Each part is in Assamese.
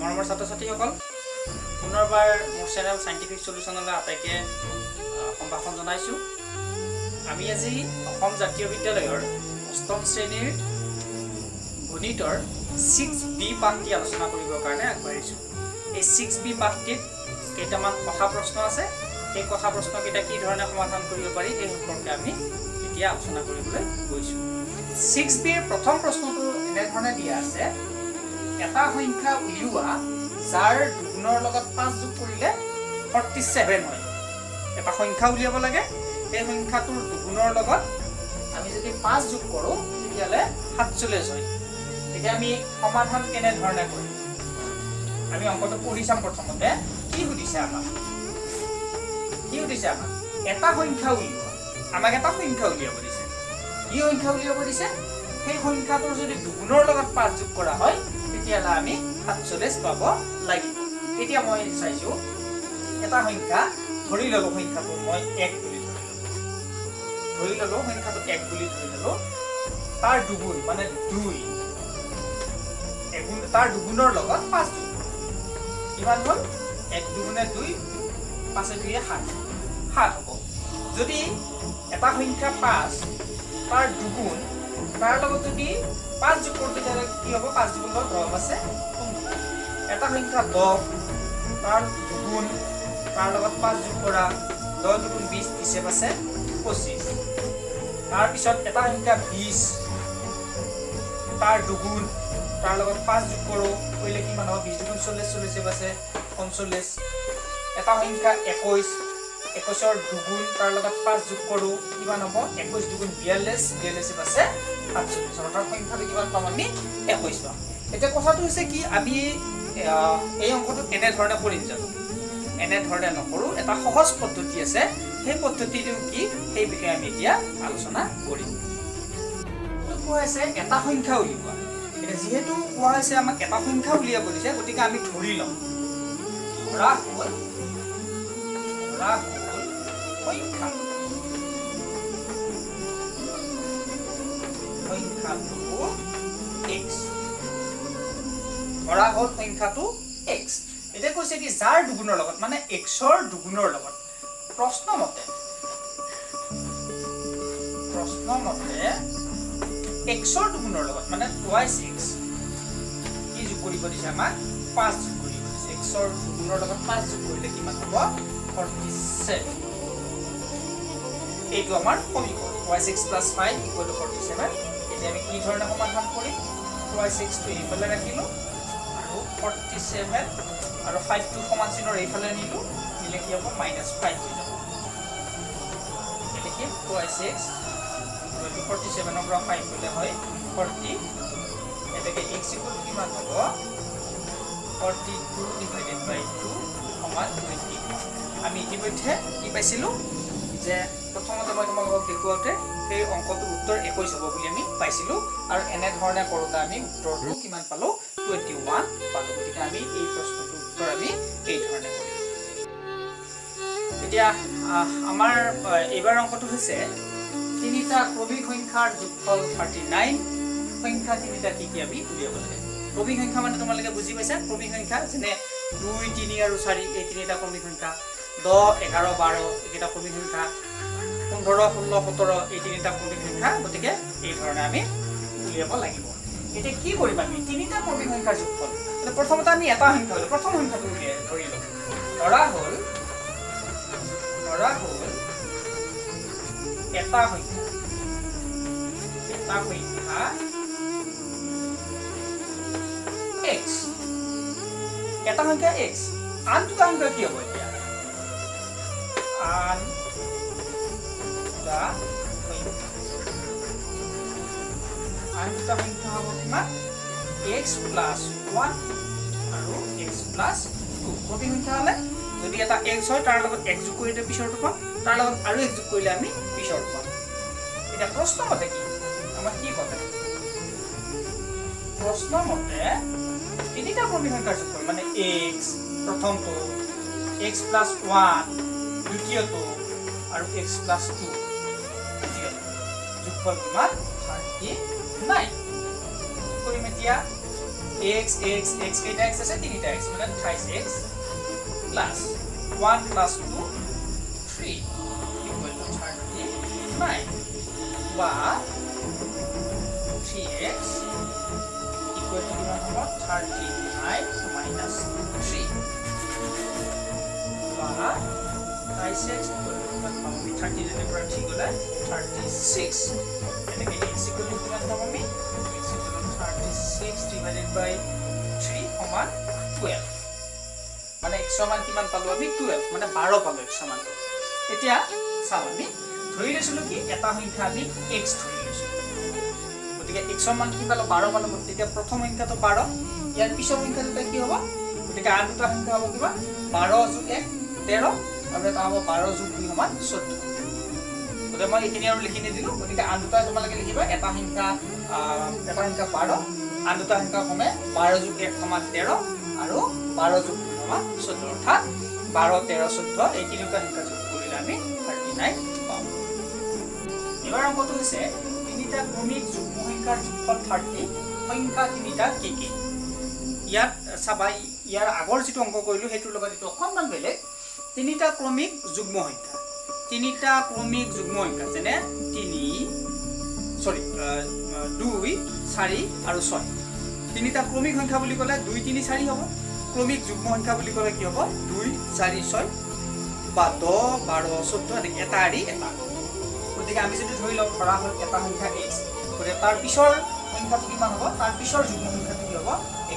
মৰমৰ ছাত্ৰ-ছাত্ৰীসকল পুনৰবাৰ মোৰ চেনেল সাইন্টিফিক সলিউশনলৈ আটাইকে সম্ভাষণ জনাইছো। আমি আজি অসম জাতীয় বিদ্যালয়ৰ অষ্টম শ্ৰেণীৰ গণিতৰ 6B পাঠটি আলোচনা কৰিবৰ কাৰণে আগবাঢ়িছো। এই 6B পাঠটিত কেইটামান কথা প্ৰশ্ন আছে। এই কথা প্ৰশ্নকেইটা কি ধৰণে সমাধান কৰিব পাৰি এই সম্পৰ্কে আমি এতিয়া আলোচনা কৰিবলৈ গৈছো। 6B ৰ প্ৰথম প্ৰশ্নটো এনে ধৰণে দিয়া আছে, এটা সংখ্যা উলিওৱা যাৰ দুগুণৰ লগত 5 যোগ কৰিলে 47 হয়। এটা সংখ্যা উলিয়াব লাগে, এই সংখ্যাটোৰ দুগুণৰ লগত আমি যদি 5 যোগ কৰো তেতিয়ালে 47 হয়। এতিয়া আমি সমাধান কেনে ধৰণে কৰিম? আমি অংকটো পঢ়ি চাম। প্ৰথমতে কি সুধিছে আমাক? এটা সংখ্যা উলিওৱা। আমাক এটা সংখ্যা উলিয়াব দিছে। কি সংখ্যা উলিয়াব দিছে? সেই সংখ্যাটোৰ যদি দুগুণৰ লগত 5 যোগ কৰা হয় তেতিয়ালে আমি 47 পাব লাগিব। এতিয়া মই চাইছো এটা সংখ্যা ধৰি ললো, সংখ্যাটো মই 1 বুলি ধৰি ললো, সংখ্যাটো 1 বুলি ধৰি ললো। তাৰ দুগুণ মানে 2, তাৰ দুগুণৰ লগত 5 যোগ কিমান হ'ল? 1 দুগুণে 2, 5 2 7 হ'ব। যদি এটা সংখ্যা 5 তাৰ দুগুণ তাৰ লগত যদি 5 যোগ কৰোঁ তেতিয়াহ'লে কি হ'ব? 5 দুগুণ 10 আছে 15। এটা সংখ্যা 10 তাৰ দুগুণ তাৰ লগত 5 যোগ কৰা 10 দুগুণ 20, 20 আছে 25। তাৰপিছত এটা সংখ্যা 20 তাৰ দুগুণ তাৰ লগত 5 যোগ কৰোঁ কৰিলে কিমান হ'ব? 20 দুগুণ 40, 40 আছে 45। এটা সংখ্যা 21 21ৰ দুগুণ তাৰ লগত 5 যোগ কৰোঁ কিমান হ'ব? 21 দুগুণ 42, 42 আছে 47। অৰ্থাৎ সংখ্যাটো কিমান পাম? আমি 21 পাম। এতিয়া কথাটো হৈছে কি, আমি এই অংকটো কেনে ধৰণে কৰিম জানো? এনে ধৰণে নকৰোঁ, এটা সহজ পদ্ধতি আছে। সেই পদ্ধতিটো কি সেই বিষয়ে আমি এতিয়া আলোচনা কৰিম। কোৱা হৈছে এটা সংখ্যা উলিওৱা। এতিয়া যিহেতু কোৱা হৈছে আমাক এটা সংখ্যা উলিয়াব দিছে, গতিকে আমি ধৰি ল'ম ধৰা হ'ল সংখ্যাটো x। ধৰা হ'ল সংখ্যাটো x। এতিয়া কৈছে কি যাৰ দুগুণৰ লগত মানে xৰ দুগুণৰ লগত প্ৰশ্নমতে xৰ দুগুণৰ লগত মানে twice x কি যোগ কৰিব দিছে? আমাক 5 যোগ কৰিব দিছে। xৰ দুগুণৰ লগত 5 যোগ কৰিলে কিমান হ'ব? 47। এইটো আমাৰ সমীকৰণ twice x + 5 = 47। এতিয়া আমি কি ধৰণে সমাধান কৰিম? twice x টো এইফালে ৰাখিলো আৰু 47 আৰু 5 টো সমান চিনৰ এইফালে নিলো, নিলে কি হ'ব? -5 হৈ যাব। এতিয়া twice x 47 ৰ পৰা 5 গ'লে হয় 40। এটাকে x = কিমান হ'ব? 42 / 2 সমান 21। আমি ইতিমধ্যে কি পাইছিলো যে প্ৰথমতে মই তোমালোকক দেখুৱাওঁতে সেই অংকটোৰ উত্তৰ 21 হ'ব বুলি আমি পাইছিলো, আৰু এনে ধৰণে কৰোঁতে আমি উত্তৰটো কিমান পালো? 21 পালো। গতিকে আমি এই প্ৰশ্নটোৰ উত্তৰ আমি এই ধৰণে কৰিম। এতিয়া আমাৰ এইবাৰ অংকটো হৈছে তিনিটা ক্ৰমিক সংখ্যাৰ যোগফল 39। সংখ্যা তিনিটা কি কি আমি উলিয়াব লাগে? ক্ৰমিক সংখ্যা মানে তোমালোকে বুজি পাইছা। ক্ৰমিক সংখ্যা যেনে 2, 3 আৰু 4 এই তিনিটা ক্ৰমিক সংখ্যা, 10, 11, 12 এইকেইটা ক্ৰমিক সংখ্যা, 15, 16, 17 এই তিনিটা ক্ৰমিক সংখ্যা। গতিকে এই ধৰণে আমি উলিয়াব লাগিব। এতিয়া কি কৰিম? আমি তিনিটা ক্ৰমিক সংখ্যাৰ যোগফল। প্ৰথমতে আমি এটা সংখ্যা হ'লে প্ৰথম সংখ্যাটো উলিয়াই ধৰি লওঁ। ধৰা হ'ল এটা সংখ্যা x। এটা সংখ্যা x। আন দুটা সংখ্যা কি হ'ব? এতিয়া আন দুটা সংখ্যা হ'ব কিমান? x + 1 আৰু x + 2। ক্ৰমিক সংখ্যা হ'লে যদি এটা x হয় তাৰ লগত x যোগ কৰিলে পিছৰটো পাম, তাৰ লগত আৰু x যোগ কৰিলে আমি পিছৰটো পাম। এতিয়া প্ৰশ্নমতে কি আমাক কি ক'লে? প্ৰশ্নমতে তিনিটা ক্ৰমিক সংখ্যাৰ যোগফল মানে x প্ৰথমটো, x + 1 দ্বিতীয়টো আৰু x + 2 তৃতীয়টো যোগফল কিমান? 39। কৰিম এতিয়া x কেইটা x আছে তিনিটা x মানে 28x plus 1 plus 2 3 equal to 39 বা 3x equal to কিমান হ'ব 39 minus 3 বা 26 equal to কিমান পাম আমি 30 ৰ পৰা ঠিক গলে 36 এনেকে x equal to কিমান পাম আমি x equal to 36 divided by 3 সমান 12 মানে x সমান কিমান পালো আমি 12 মানে 12 পালো x সমান এতিয়া চাও আমি ধৰি লৈছিলো কি এটা সংখ্যা আমি x ধৰি লৈছিলো গতিকে x সমান কি পালো 12 পালো তেতিয়া প্ৰথম সংখ্যাটো 12 ইয়াৰ পিছৰ সংখ্যাটো কি হ'ব গতিকে আন দুটা সংখ্যা হ'ব কিবা 12 যোগ 1 13 আৰু এটা হ'ব 12 যোগ 2 সমান 14 গতিকে মই এইখিনি আৰু লিখি দিলো গতিকে আন দুটা তোমালোকে লিখিবা এটা সংখ্যা 12 আন দুটা সংখ্যা ক্ৰমে 12 যোগ 1 সমান 13 আৰু 12 যোগ 2 সমান 14 অৰ্থাৎ 12 13 14 এই তিনিটা সংখ্যা যোগ কৰিলে আমি 39 পাম এবাৰ অংকটো হৈছে তিনিটা ক্ৰমিক যুগ্ম সংখ্যাৰ যোগফল 30 সংখ্যা তিনিটা কি কি ইয়াত চাবা ইয়াৰ আগৰ যিটো অংক কৰিলো হেতুৰ লগত এটো অকণমান বেলেগ তিনিটা ক্ৰমিক যুগ্ম সংখ্যা যেনে 2 4 আৰু 6 তিনিটা ক্ৰমিক সংখ্যা বুলি ক'লে 2 3 4 হ'ব ক্ৰমিক যুগ্ম সংখ্যা বুলি ক'লে কি হ'ব 2 4 6 বা 10 12 14 এনেকৈ এটা এৰি এটা গতিকে আমি যদি ধৰি লওঁ ধৰা হ'ল এটা সংখ্যা x গতিকে তাৰ পিছৰ সংখ্যাটো কিমান হ'ব তাৰ পিছৰ যুগ্ম সংখ্যাটো কি হ'ব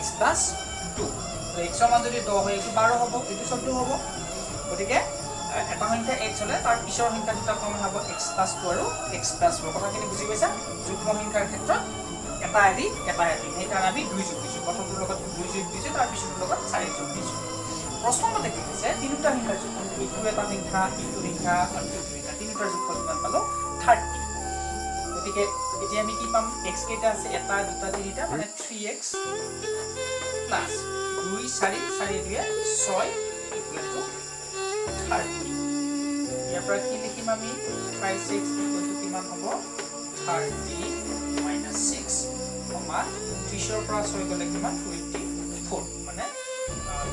x + 2 x সমান যদি 10 হয় এইটো 12 হ'ব এইটো 14 হ'ব গতিকে এটা সংখ্যা x হলে তাৰ পিছৰ সংখ্যা দুটা ক্ৰমে হ'ব x + 2 আৰু x + 4 কথাখিনি বুজি পাইছা যুগ্ম সংখ্যাৰ ক্ষেত্ৰত এটা এৰি সেইকাৰণে আমি 2 যোগ দিছো প্ৰথমটোৰ লগত 2 যোগ দিছো তাৰ পিছৰটোৰ লগত 4 যোগ দিছো প্ৰশ্নমতে কি হৈছে তিনিটা সংখ্যাৰ যোগফল এইটো এটা সংখ্যা ইটো সংখ্যা আৰু ইটো সংখ্যা তিনিটাৰ যোগফল কিমান পালো 30 গতিকে এতিয়া আমি কি পাম x কেইটা আছে এটা দুটা তিনিটা মানে 3x প্লাস 2 4 4 2 6 ইকুৱেল টু 30 ইয়াৰ পৰা কি লিখিম আমি 56 ইকুৱেল টু কিমান হ'ব 30 minus 6 সমান 30 ৰ পৰা 6 গলে কিমান 24 মানে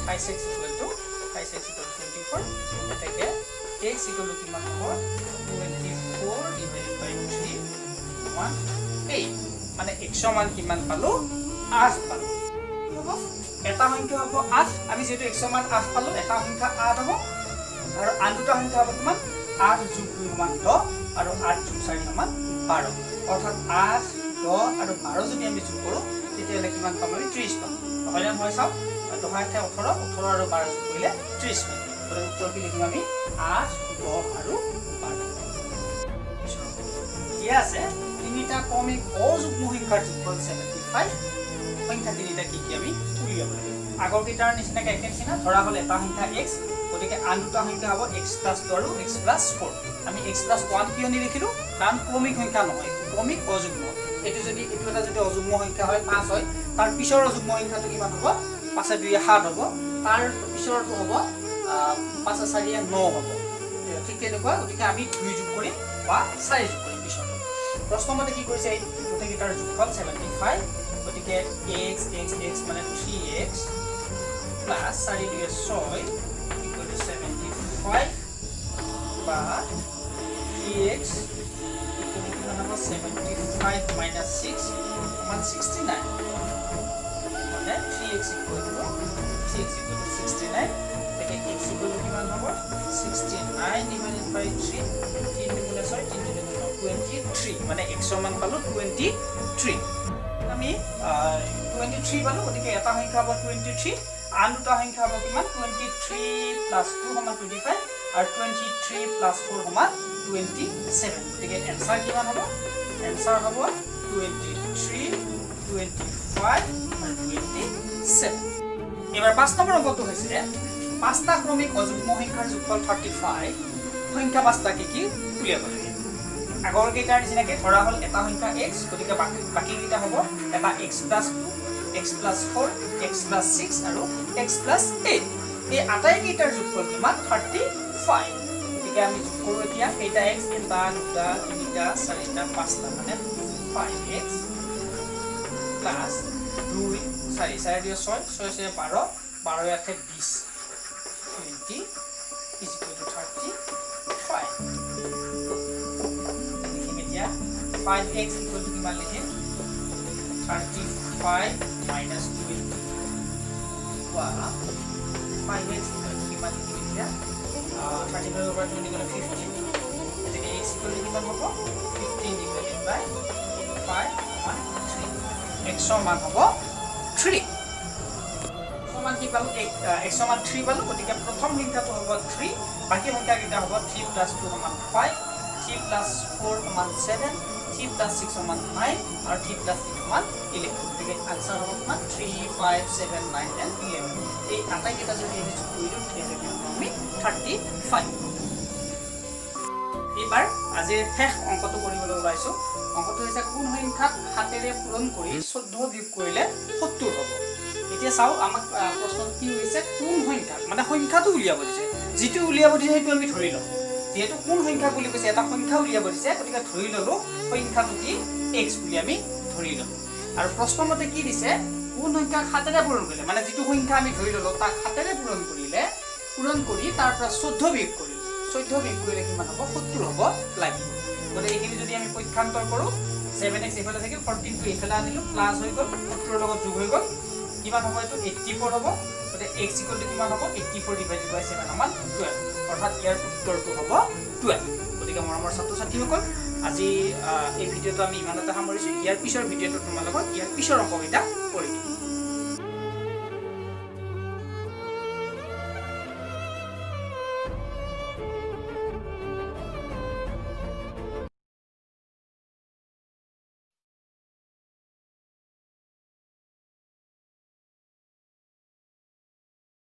56 equal to 24 এটাকে x equal to কিমান হ'ব 24 divided by 3 8 মানে x সমান কিমান পালো 8 পালো হ'ব এটা সংখ্যা হ'ব 8 আমি যেটো x সমান 8 পালো এটা সংখ্যা 8 হ'ব আৰু আন দুটা সংখ্যা হ'ব কিমান 8 যোগ 2 সমান 10 আৰু 8 যোগ 4 সমান 12 অৰ্থাৎ 8 10 আৰু 12 যদি আমি যোগ কৰো তেতিয়ালে কিমান পাম আমি 30 পাম হয়নে নহয় চাও 10 18 18 আৰু 12 যোগ কৰিলে 30 পাম আৰু উত্তৰ কি লিখিম আমি 8 10 আৰু 12 কি আছে তিনিটা ক্ৰমিক অযুগ্ম সংখ্যাৰ যোগফল 75 সংখ্যা তিনিটা কি কি আমি উলিয়াব লাগে আগৰ কেইটাৰ নিচিনাকৈ একে নিচিনা ধৰা হ'ল এটা সংখ্যা x গতিকে আন দুটা সংখ্যা হ'ব x + 2 আৰু x + 4 আমি x + 1 কিয় নিলিখিলো কাৰণ ক্ৰমিক সংখ্যা নহয় ক্ৰমিক অযুগ্ম এটো এটা যদি অযুগ্ম সংখ্যা হয় 5 হয় তাৰ পিছৰ অযুগ্ম সংখ্যাটো কিমান হ'ব 5 2 7 হ'ব তাৰ পিছৰটো হ'ব 5 4 9 হ'ব ঠিক তেনেকুৱা গতিকে আমি 2 যোগ কৰিম বা 4 যোগ কৰিম পিছৰটো প্ৰশ্নমতে কি কৰিছে এই গোটেইকেইটাৰ যোগফল 75 গতিকে x মানে 3x প্লাস 4 2 6 equal to 75 বা 3x equal to কিমান হ'ব 75 minus 6 সমান 69 মানে 3x equal to 69 তাকে x equal to কিমান হ'ব 69 divided by 3 3 গুণে 6 3 গুণে 23 মানে x সমান পালো 23 আমি 23 পালো গতিকে এটা সংখ্যা হ'ব 23 আন দুটা সংখ্যা হ'ব কিমান 23 plus 2 সমান 25 আৰু 23 plus 4 সমান 27 গতিকে এনসাৰ কিমান হ'ব এনসাৰ হ'ব 23 25 আৰু 27 এবাৰ 5 নম্বৰ অংকটো হৈছে পাঁচটা ক্ৰমিক অযুগ্ম সংখ্যাৰ যোগফল 35 সংখ্যা পাঁচটা কি উলিয়াব লাগে আগৰ কেইটাৰ নিচিনাকৈ ধৰা হ'ল এটা সংখ্যা x গতিকে বাকি কেইটা হ'ব এটা x + 2 x + 4 x + 6 আৰু x + 8 এই আটাই কেইটাৰ যোগফল কিমান 35 গতিকে আমি যোগ কৰো এতিয়া কেইটা x এটা দুটা তিনিটা চাৰিটা পাঁচটা মানে 5x + 2 4 4 দিয়ে 6 6 6 12 12 একে 20 20 is equal to 35 লিখিম এতিয়া 5x equal to কিমান লিখিম 35 minus 20 wow 5x equal to কিমান লিখিম এতিয়া 35 over 20 গলে 15 এটাকে x equal to কিমান হ'ব 15 divided by 5 3 x মান হ'ব 3 সমান কি পালো x মান 3 পালো গতিকে প্ৰথম সংখ্যাটো হ'ব 3 বাকি সংখ্যা কিটা হ'ব 3 + 2 সমান 5 3 + 4 সমান 7 3 + 6 সমান 9 আৰু 3 + 8 সমান 11 গতিকে आंसर হ'ব কিমান 3 5 7 9 and 11 এই আটাইকেইটা যদি আমি কৰিলো তেতিয়া আমি 35 এবাৰ আজি শেষ অংকটো কৰিবলৈ ওলাইছো অংকটো হৈছে কোন সংখ্যাক হাতেৰে পূৰণ কৰি 14 বিয়োগ কৰিলে 70 হ'ব এতিয়া চাও আমাক প্ৰশ্ন কি হৈছে কোন সংখ্যা মানে সংখ্যাটো উলিয়াব দিছে যেটো উলিয়াব দিছে সেইটো আমি ধৰি লম যেটো কোন সংখ্যা বুলি কৈছে এটা সংখ্যা উলিয়াব দিছে গতিকে ধৰি ললো সংখ্যাটো কি x বুলি আমি ধৰি লম আৰু প্ৰশ্নমতে কি দিছে কোন সংখ্যা হাতেৰে পূৰণ কৰিলে মানে যেটো সংখ্যা আমি ধৰি ললো তাক হাতেৰে পূৰণ কৰি তাৰ পৰা 14 বিয়োগ কৰিলে 14 বিয়োগ কৰিলে কিমান হ'ব 70 হ'ব লাগিব গতিকে এইখিনি যদি আমি পৰীক্ষান্তৰ কৰো 7x এফালে থাকিল 14 টো এফালে আনিলো প্লাস হৈ গল 70 ৰ লগত যোগ হৈ গল কিমান হ'ব এটো 84 হ'ব গতিকে x ইকুৱেল টু কিমান হ'ব 84 ডিভাইডেড বাই 7 সমান 12 অৰ্থাৎ ইয়াৰ উত্তৰটো হ'ব 12 গতিকে মৰমৰ ছাত্ৰ-ছাত্ৰীসকল আজি এই ভিডিঅটো আমি ইমানতে সামৰিছো ইয়াৰ পিছৰ ভিডিঅটো তোমালোকক ইয়াৰ পিছৰ অংককেইটা কৰি দিম